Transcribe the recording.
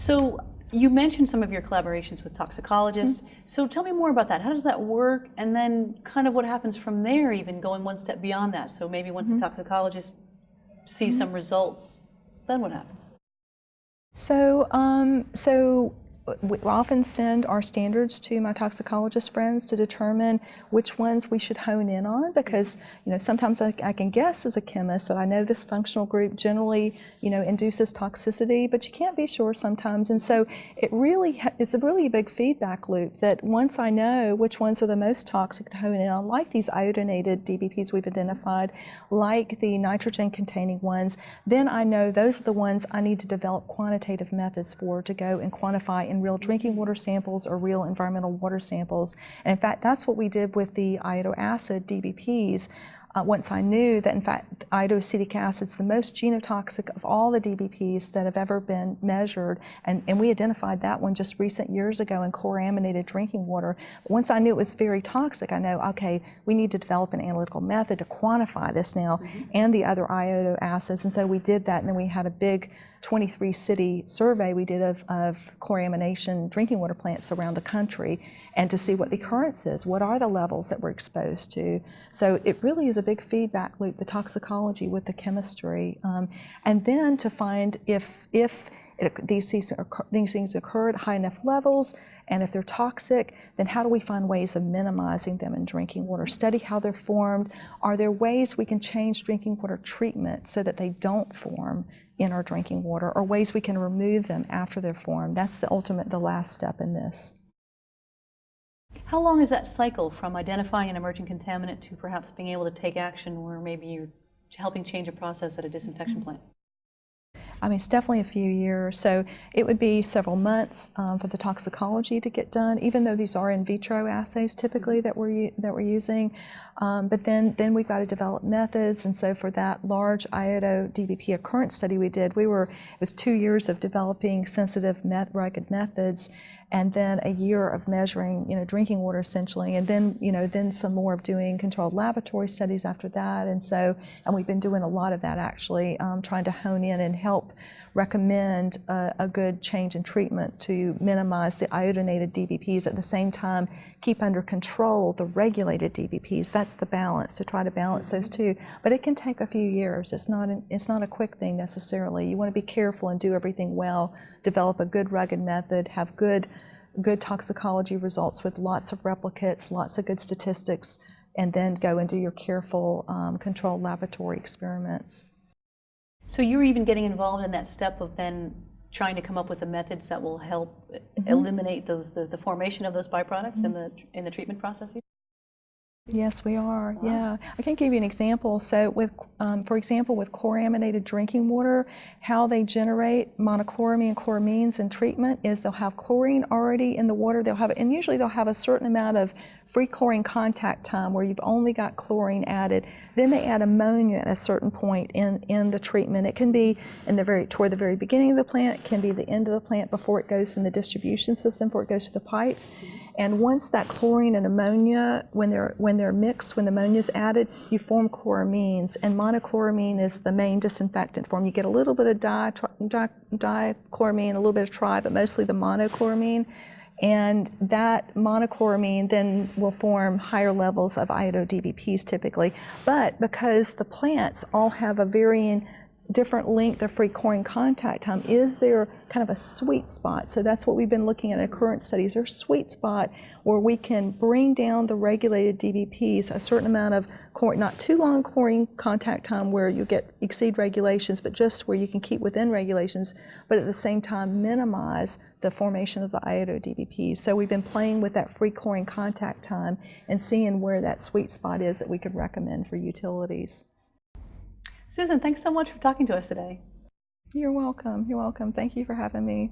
So you mentioned some of your collaborations with toxicologists. So tell me more about that. How does that work? And then kind of what happens from there, even going one step beyond that. So maybe once the toxicologist sees some results, then what happens? So, we often send our standards to my toxicologist friends to determine which ones we should hone in on, because sometimes I can guess as a chemist that I know this functional group generally induces toxicity, but you can't be sure sometimes. And so it really it's a really big feedback loop that once I know which ones are the most toxic to hone in on, like these iodinated DBPs we've identified, like the nitrogen containing ones, then I know those are the ones I need to develop quantitative methods for to go and quantify in real drinking water samples or real environmental water samples. And in fact, that's what we did with the iodoacid DBPs. Once I knew that, in fact, iodoacetic acid is the most genotoxic of all the DBPs that have ever been measured, and we identified that one just recent years ago in chloraminated drinking water. But once I knew it was very toxic, I know, okay, we need to develop an analytical method to quantify this now and the other iodoacids. And so we did that, and then we had a big 23-city survey we did of chloramination drinking water plants around the country, and to see what the occurrence is, what are the levels that we're exposed to. So it really is a big feedback loop, the toxicology with the chemistry, and then to find if these things occur at high enough levels, and if they're toxic, then how do we find ways of minimizing them in drinking water? Study how they're formed. Are there ways we can change drinking water treatment so that they don't form in our drinking water, or ways we can remove them after they're formed? That's the last step in this. How long is that cycle from identifying an emerging contaminant to perhaps being able to take action, or maybe you're helping change a process at a disinfection plant? I mean, it's definitely a few years. So it would be several months for the toxicology to get done, even though these are in vitro assays typically that we're using. But then we've got to develop methods. And so for that large iodo DBP occurrence study we did, it was 2 years of developing sensitive rugged methods, and then a year of measuring, drinking water essentially, and then some more of doing controlled laboratory studies after that. And we've been doing a lot of that actually, trying to hone in and help recommend a good change in treatment to minimize the iodinated DBPs, at the same time keep under control the regulated DBPs. That's the balance, to try to balance those two. But it can take a few years. It's not a quick thing necessarily. You want to be careful and do everything well, develop a good rugged method, have good toxicology results with lots of replicates, lots of good statistics, and then go and do your careful controlled laboratory experiments. So you're even getting involved in that step of then trying to come up with the methods that will help eliminate the formation of those byproducts in the treatment processes? Yes, we are. Wow. Yeah, I can give you an example. So, for example, with chloraminated drinking water, how they generate monochloramine and chloramines in treatment is they'll have chlorine already in the water. And usually they'll have a certain amount of free chlorine contact time where you've only got chlorine added. Then they add ammonia at a certain point in the treatment. It can be toward the very beginning of the plant. It can be the end of the plant before it goes in the distribution system, before it goes to the pipes. And once that chlorine and ammonia, when they're mixed, when the ammonia is added, you form chloramines, and monochloramine is the main disinfectant form. You get a little bit of dichloramine, a little bit of tri, but mostly the monochloramine. And that monochloramine then will form higher levels of iodo-DBPs typically. But because the plants all have a varying different length of free chlorine contact time, is there kind of a sweet spot? So that's what we've been looking at in current studies. There's a sweet spot where we can bring down the regulated DBPs a certain amount of chlorine, not too long chlorine contact time where you exceed regulations, but just where you can keep within regulations, but at the same time minimize the formation of the iodo-DBPs. So we've been playing with that free chlorine contact time and seeing where that sweet spot is that we could recommend for utilities. Susan, thanks so much for talking to us today. You're welcome. You're welcome. Thank you for having me.